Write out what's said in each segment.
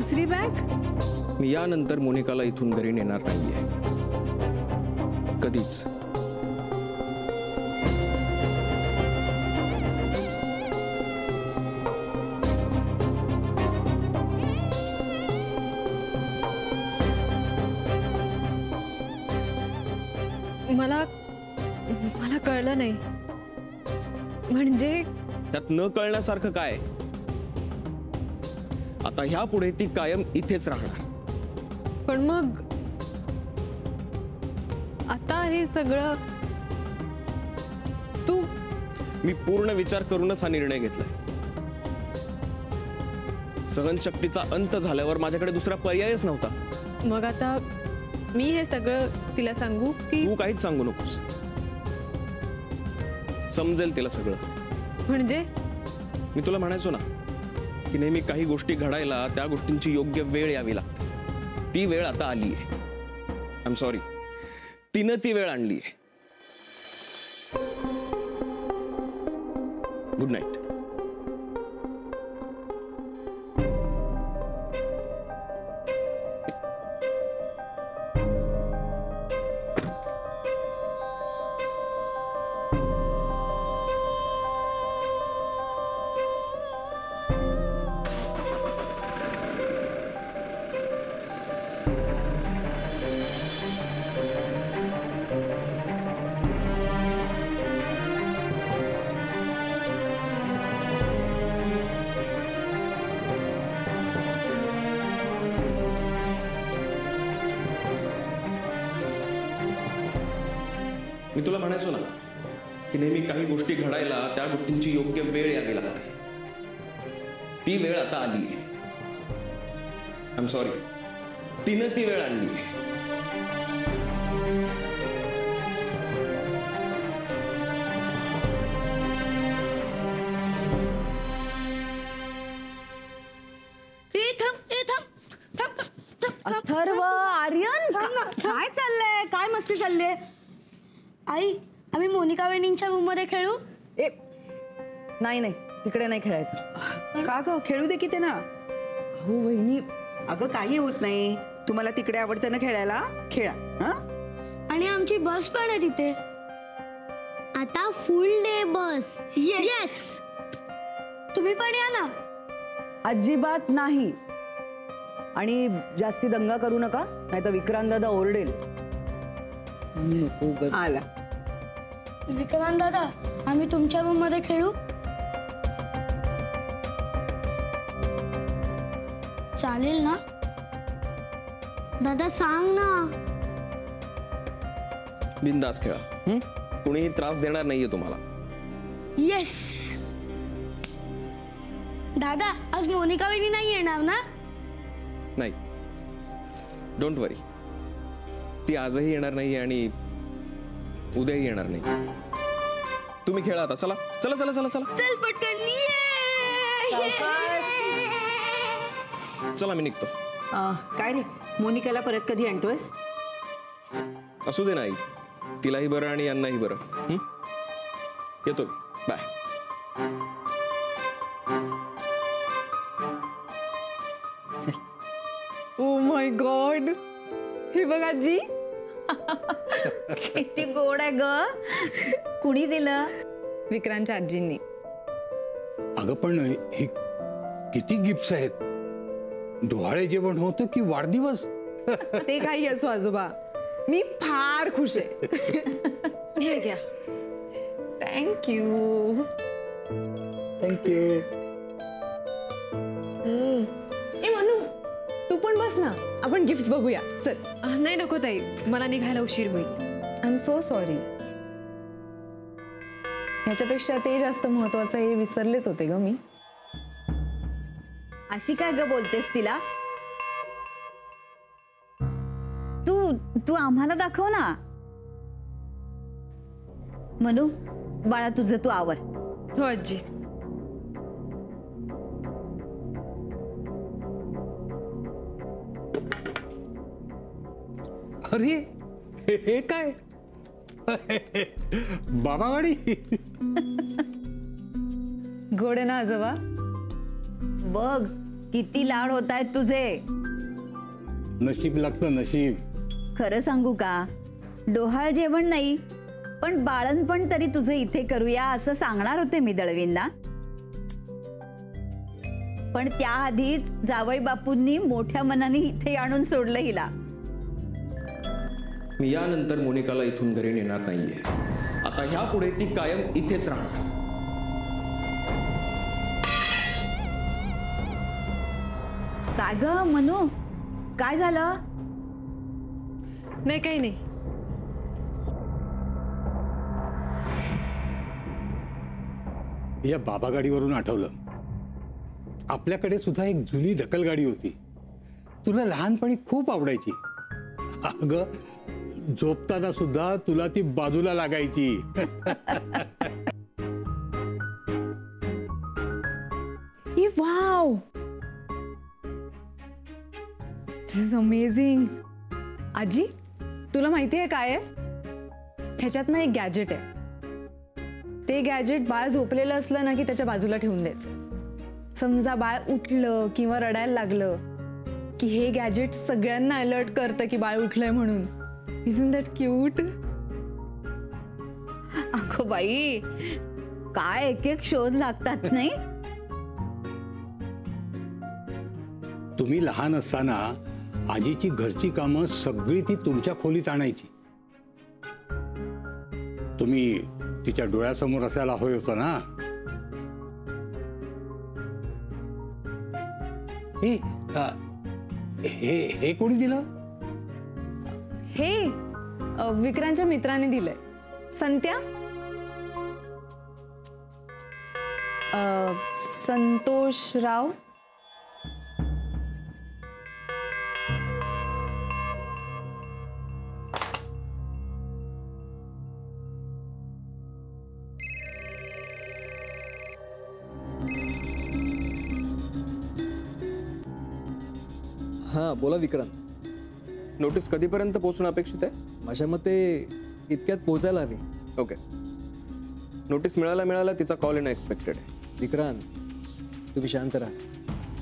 दुसरी बॅग? मी यानंतर मोनिकाला इथून घरी नेणार नाहीये कधीच. मला कळलं नाही. म्हणजे त्यात न कळण्यासारखं काय? आता ह्या पुढे ती कायम इथेच राहणार. पण मग आता हे सगळं तू? मी पूर्ण विचार करूनच हा निर्णय घेतलाय. सहनशक्तीचा अंत झाल्यावर माझ्याकडे दुसरा पर्यायच नव्हता. मग आता मी हे सगळं तिला सांगू की? तू काहीच सांगू नकोस. समजेल तिला सगळं. म्हणजे मी तुला म्हणायचो ना की नेहमी काही गोष्टी घडायला त्या गोष्टींची योग्य वेळ यावी लागते. ती वेळ आता आली आहे. आय एम सॉरी, तिनं ती वेळ आणली आहे. Good night. मी तुला म्हणायचो ना की नेहमी काही गोष्टी घडायला त्या गोष्टींची योग्य वेळ यावी लागते. ती वेळ आता आली आहे. आय एम सॉरी, तिनं ती वेळ आणली आहे. अथर्व, आर्यन, काय चाललंय? काय मस्ती चाललीये? आई, आम्ही मोनिका वहिनींच्या रूम मध्ये खेळू? नाही नाही, तिकडे नाही खेळायचं. का ग? खेळू दे की ते ना. हो वहिनी. अगं काही होत नाही. तुम्हाला तिकडे आवडतं ना खेळायला, खेळा. हा? आणि आमची बस पण आहे तिथे. आता फुल डे बस. येस. तुम्ही पण या ना. अजिबात नाही. आणि जास्ती दंगा करू नका, नाहीतर विक्रांत दादा ओरडेल. आला. विक्रांत दादा, आम्ही तुमच्या रूम मध्ये खेळू? चालेल ना? दादा सांग ना. बिंदास खेळा. कुणीही त्रास देणार नाहीये तुम्हाला. येस. दादा, आज मोनिका वहिनी नाही येणार ना? नाही, डोंट वरी. ती आजही येणार नाही आणि उद्याही येणार नाही. तुम्ही खेळा आता. चला चला चला चला चला. चल पटकन. चला मी निघतो. काय रे, मोनिकाला परत कधी आणतोयस? असू दे नाही, तिलाही बरं आणि यांनाही बरं. येतो. बाय. चल. ओ माय गॉड, हे बघ आजी. किती गोड आहे ग. कुणी दिलं? विक्रांतच्या आजींनी. अगं पण हे किती गिफ्ट्स आहेत. डोहाळे जेवण होतं की वाढदिवस? ते काही असो आजोबा, मी फार खुश आहे. हे घ्या. थँक्यू. थँक्यू. ए मनू, तू पण बस ना, आपण गिफ्ट बघूया. चल. नाही नको ताई, मला निघायला उशीर होईल. I am so sorry. ह्याच्यापेक्षा ते जास्त महत्वाचं हे विसरलेच होते ग मी. अशी काय ग बोलतेस तिला? तू आम्हाला दाखव ना. मनू, बाळा तुझं तू आवर. हो आजी. अरे हे काय? बाबा गाडी. गोड आहे ना आजोबा? बघ किती लाड होत आहेत तुझे. नशीब लागतं नशीब. खरं सांगू का, डोहाळ जेवण नाही पण बाळणपण तरी तुझं इथे करूया असं सांगणार होते मी दळवींना. पण त्याआधीच जावई बापूंनी मोठ्या मनाने इथे आणून सोडलं हिला. मी यानंतर मोनिकाला इथून घरी नेणार नाहीये. आता ह्या पुढे ती कायम इथेच राहणार. काय ग मनू, काय झालं? नाही काही नाही. या बाबा गाडीवरून आठवलं, आपल्याकडे सुद्धा एक जुनी ढकलगाडी होती. तुला लहानपणी खूप आवडायची. अगं झोपताना सुद्धा तुला ती बाजूला लागायची. Wow, this is amazing. आजी, तुला माहिती आहे काय आहे? ह्याच्यात ना एक गॅजेट आहे. ते गॅजेट बाळ झोपलेलं असलं ना की त्याच्या बाजूला ठेवून द्यायचं. समजा बाळ उठलं किंवा रडायला लागलं की हे गॅजेट सगळ्यांना अलर्ट करतं की बाळ उठलंय म्हणून. Isn't that cute? अगो बाई, काय एक एक शोध लागतात नाही. तुम्ही लहान असताना आजीची घरची कामं सगळी ती तुमच्या खोलीत आणायची. तुम्ही तिच्या डोळ्यासमोर असायला हवे होता ना. हे कोणी दिलं? हे विक्रांतच्या मित्राने दिलंय. संत्या, संतोष राव. हां बोला विक्रांत. नोटीस कधीपर्यंत पोहोचणं अपेक्षित आहे? माझ्या मते इतक्यात पोहोचायला हवी. ओके, नोटीस मिळाला तिचा कॉल येणं एक्सपेक्टेड आहे. विक्रांत, तुम्ही शांत राहा.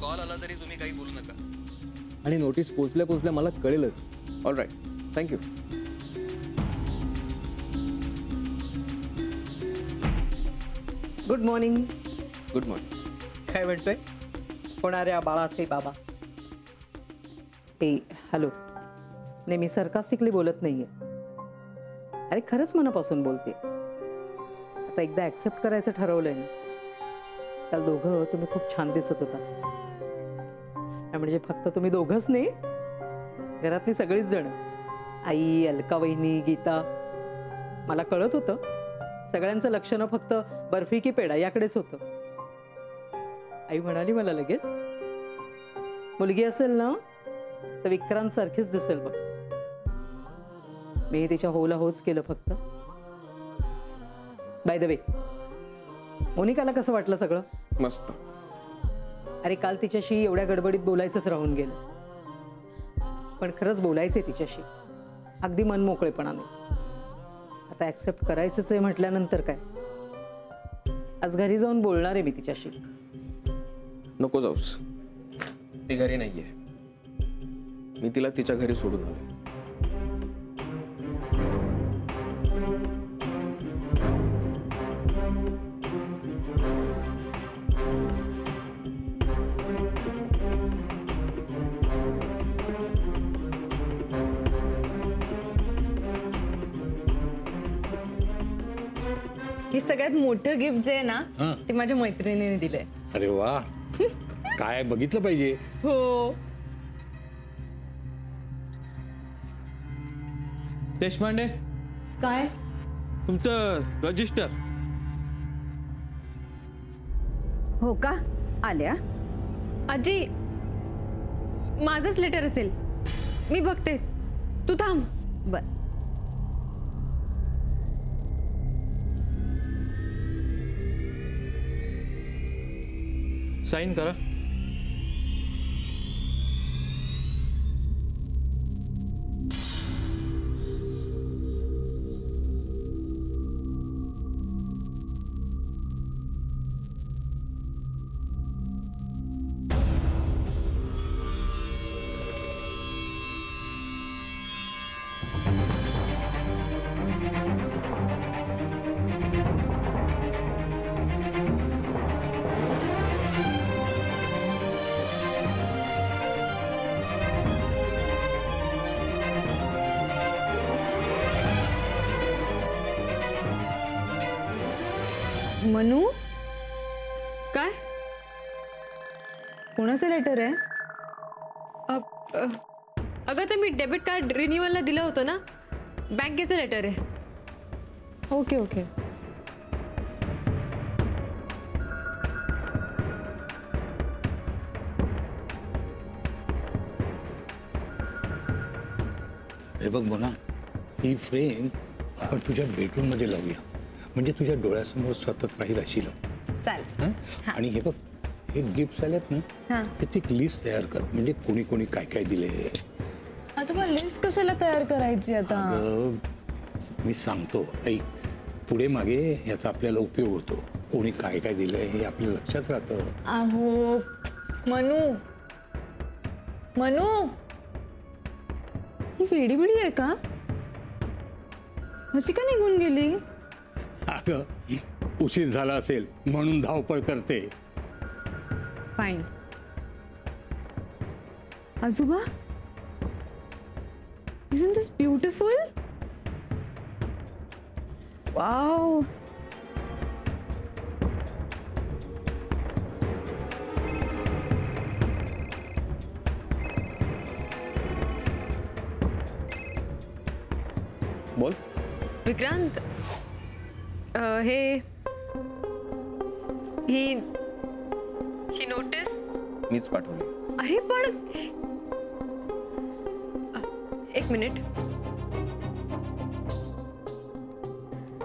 कॉल आला तरी तुम्ही काही बोलू नका. आणि नोटीस पोचल्या मला कळेलच. All right, thank you. Good morning. Good morning. काय म्हणतोय होणाऱ्या बाळाचे बाबा? ए हॅलो, नाही मी सरकास्टिकली बोलत नाहीये. अरे खरंच मनापासून बोलते. आता एकदा ऍक्सेप्ट करायचं ठरवलंय मी. काल दोघं तुम्ही खूप छान दिसत होता. म्हणजे फक्त तुम्ही दोघंच नाही, घरातली सगळीच जण, आई, अलका वहिनी, गीता. मला कळत होतं सगळ्यांचं लक्ष न फक्त बर्फी की पेढा याकडेच होतं. आई म्हणाली मला लगेच, मुलगी असेल ना तर विक्रांत सारखीच दिसेल बघ. मी तिच्या होला होच केलं फक्त. बाय द वे, मोनिकाला कसं वाटलं सगळं? मस्त. अरे काल तिच्याशी एवढ्या गडबडीत बोलायचंच राहून गेलं. पण खरंच बोलायचंय तिच्याशी, अगदी मन मोकळेपणाने. आता ऍक्सेप्ट करायचंच आहे म्हटल्यानंतर काय, आज घरी जाऊन बोलणार आहे मी तिच्याशी. नको जाऊस, ती घरी नाहीये. मी तिला तिच्या घरी सोडून आलो. हे सगळ्यात मोठं गिफ्ट जे आहे ना ते माझ्या मैत्रिणीने दिलंय. अरे वा, काय बघितलं पाहिजे. हो. देशपांडे, काय? तुमचं रजिस्टर. हो का, आल्या? आजी, माझंच लेटर असेल, मी बघते, तू थांब. बर. साइन करा. मनू, काय? कोणाचं लेटर आहे? अगं ते मी डेबिट कार्ड रिन्युअलला दिलं होतं ना, बँकेचं लेटर आहे. Okay okay. हे बघ मोना, ही फ्रेम आपण तुझ्या बेडरूम मध्ये लावूया, म्हणजे तुझ्या डोळ्यासमोर सतत राहील अशी लाव. चालेल. आणि हे बघ, हे गिफ्ट आलेत ना, त्याची एक लिस्ट तयार कर, म्हणजे कोणी कोणी काय काय दिले. आता मला लिस्ट कशाला तयार करायची आता? अगं, मी सांगतो, ऐक. पुढे मागे याचा आपल्याला उपयोग होतो. कोणी काय काय दिलंय हे आपल्या लक्षात राहतं. अहो मनू, मनू, ही वेडी बिडी आहे का? अशी का निघून गेली? अगं, उशीर झाला असेल म्हणून धावपळ करते. फाईन. आजोबा, isn't this beautiful? Wow. बोल. विक्रांत, ही नोटीस मीच पाठवली. अरे पण एक मिनिट.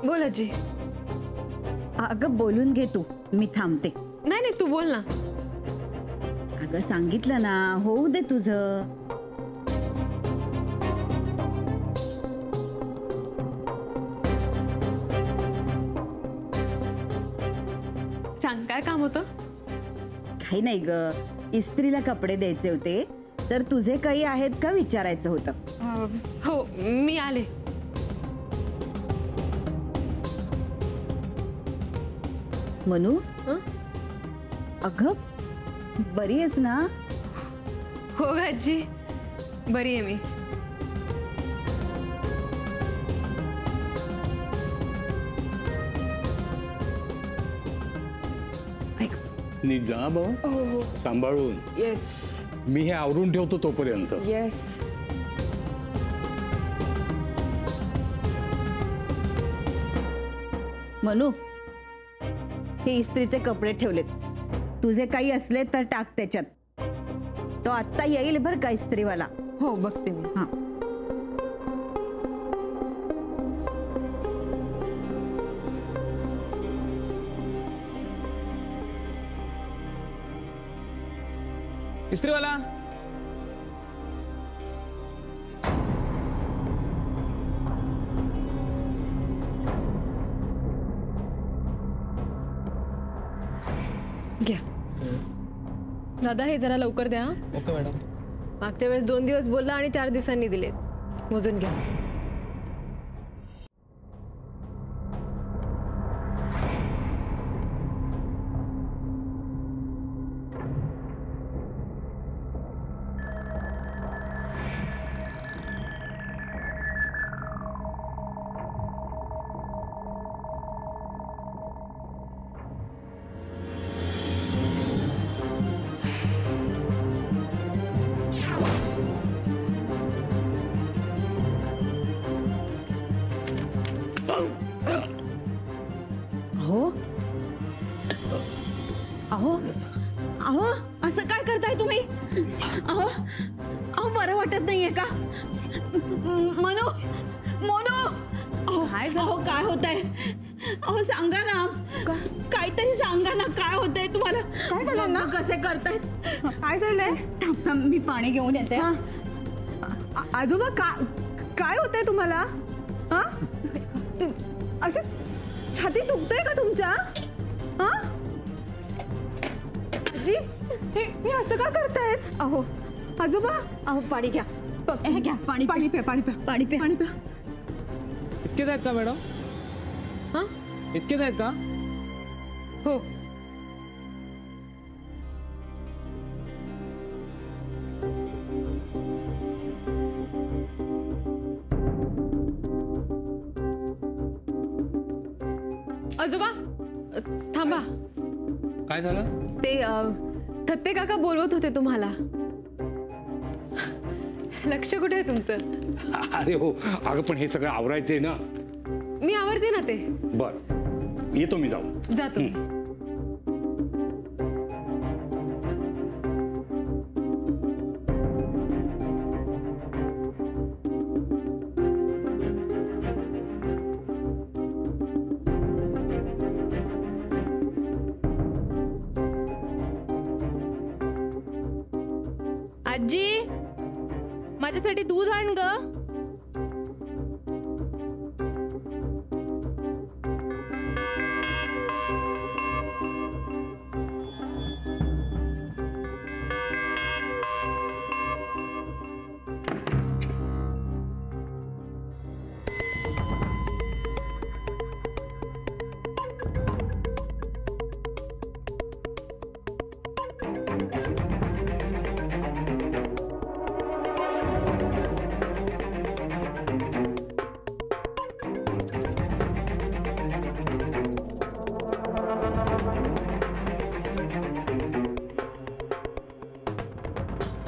बोल आजी. अगं बोलून घे तू, मी थांबते. नाही नाही, तू बोल ना. अगं सांगितलं ना, होऊ दे तुझं. सांग, काय काम होतं? काही नाही ग, इस्त्रीला कपडे द्यायचे होते, तर तुझे काही आहेत का विचारायचं होतं. हो, मी आले. मनू, अगं बरी आहेस ना? हो आजी, बरी आहे मी. नीट जा भाऊ, सांभाळून. येस मी हे आवरून ठेवतो तोपर्यंत. येस. मनू, हे इस्त्रीचे कपडे ठेवलेत, तुझे काही असले तर टाक त्याच्यात. तो आत्ता येईल बरं का इस्त्रीवाला. हो, बघते मी. हा. इस्त्रीवाला. घ्या दादा, हे जरा लवकर द्या. Okay madam. मागच्या वेळेस 2 दिवस बोलला आणि 4 दिवसांनी दिलेत. मोजून घ्या. अहो अहो अहो, असं काय करताय तुम्ही? अहो अहो, बरं वाटत नाहीये का? मनू, मनू, अहो काय होतंय? अहो सांगा ना, काहीतरी सांगा ना, काय होतंय तुम्हाला? काय झालं ना? कसे करतायत? काय झालंय? मी पाणी घेऊन येते. आजोबा, काय होतंय तुम्हाला? हा, असे छाती दुखतंय का तुमच्या? हा जी, हे असं का करतायत? अहो आजोबा, अहो पाणी घ्या. घ्या पाणी. पाणी प्या, पाणी प्या, पाणी प्या. पाणी प्या. इतकेच आहेत का मॅडम? हा, इतकेच आहेत का? हो. आजोबा, थांबा, काय झालं? ते थत्ते काका बोलवत होते तुम्हाला. लक्ष कुठे आहे तुमचं? अरे हो, अगं पण हे सगळं आवरायचंय ना. मी आवडते ना ते. बर, येतो मी जाऊ. जातो. आजी, माझ्यासाठी दूध आण ग.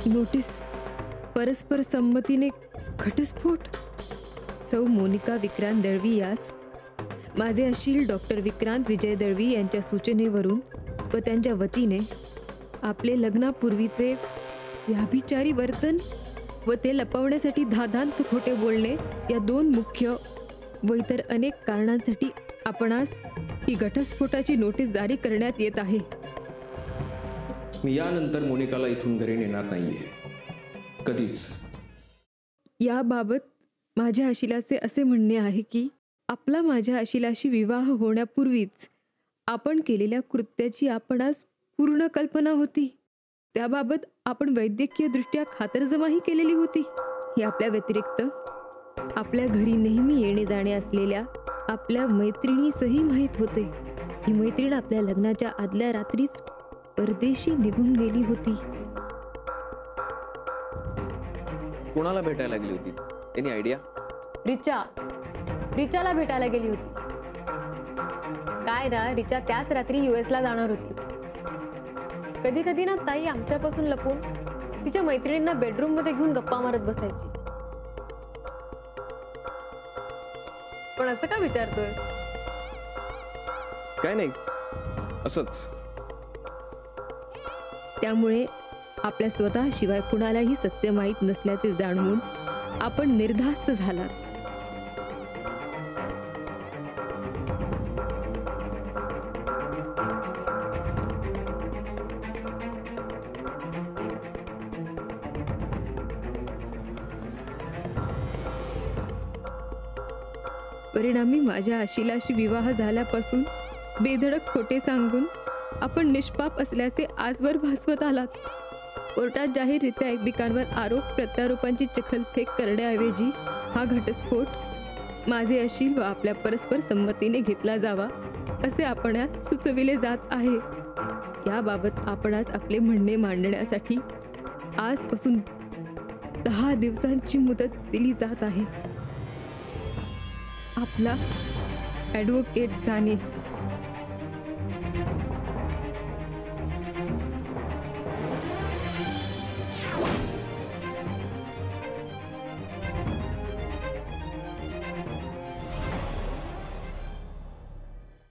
नोटीस, परस्पर संमतीने घटस्फोट. सौ मोनिका विक्रांत दळवी यास माझे अशील डॉक्टर विक्रांत विजय दळवी यांच्या सूचनेवरून व त्यांच्या वतीने आपले लग्नापूर्वीचे व्याभिचारी वर्तन व ते लपवण्यासाठी धादांत खोटे बोलणे या दोन मुख्य व इतर अनेक कारणांसाठी आपणास ही घटस्फोटाची नोटीस जारी करण्यात येत आहे. मी यानंतर मोनिकाला इथून घरी नेणार नाहीये, कधीच. याबाबत माझ्या अशिलाचे असे म्हणणे आहे की आपला माझ्या अशिलाशी विवाह होण्यापूर्वीच आपण केलेल्या कृत्याची आपणास पूर्ण कल्पना होती. त्याबाबत आपण वैद्यकीय दृष्ट्या खातरजमाही केलेली होती. हे आपल्या व्यतिरिक्त आपल्या घरी नेहमी येणे जाणे असलेल्या आपल्या मैत्रिणीसही माहीत होते. ही मैत्रीण आपल्या लग्नाच्या आदल्या रात्रीच परदेशी निघून गेली होती. कोणाला भेटायला गेली होती? Any idea? रिचाला भेटायला गेली होती. काय ना, रिचा त्याच रात्री US ला जाणार होती. कधी कधी ना ताई आमच्यापासून लपून तिच्या मैत्रिणींना बेडरूम मध्ये घेऊन गप्पा मारत बसायची. पण असं का विचारतोय? काय नाही, असंच. त्यामुळे आपल्या स्वतःशिवाय कुणालाही सत्य माहीत नसल्याचे जाणवून आपण निर्धास्त झालात. परिणामी माझ्या आशिलाशी विवाह झाल्यापासून बेधडक खोटे सांगून आपण निष्पाप असल्याचे आजवर भासवत आलात. कोर्टात जाहीररित्या एकमेकांवर आरोप प्रत्यारोपांची चिखलफेक करण्याऐवजी हा घटस्फोट माझे अशील व आपल्या परस्पर संमतीने घेतला जावा असे आपणास सुचविले जात आहे. याबाबत आपणास आपले म्हणणे मांडण्यासाठी आजपासून 10 दिवसांची मुदत दिली जात आहे. आपला ॲडव्होकेट साने.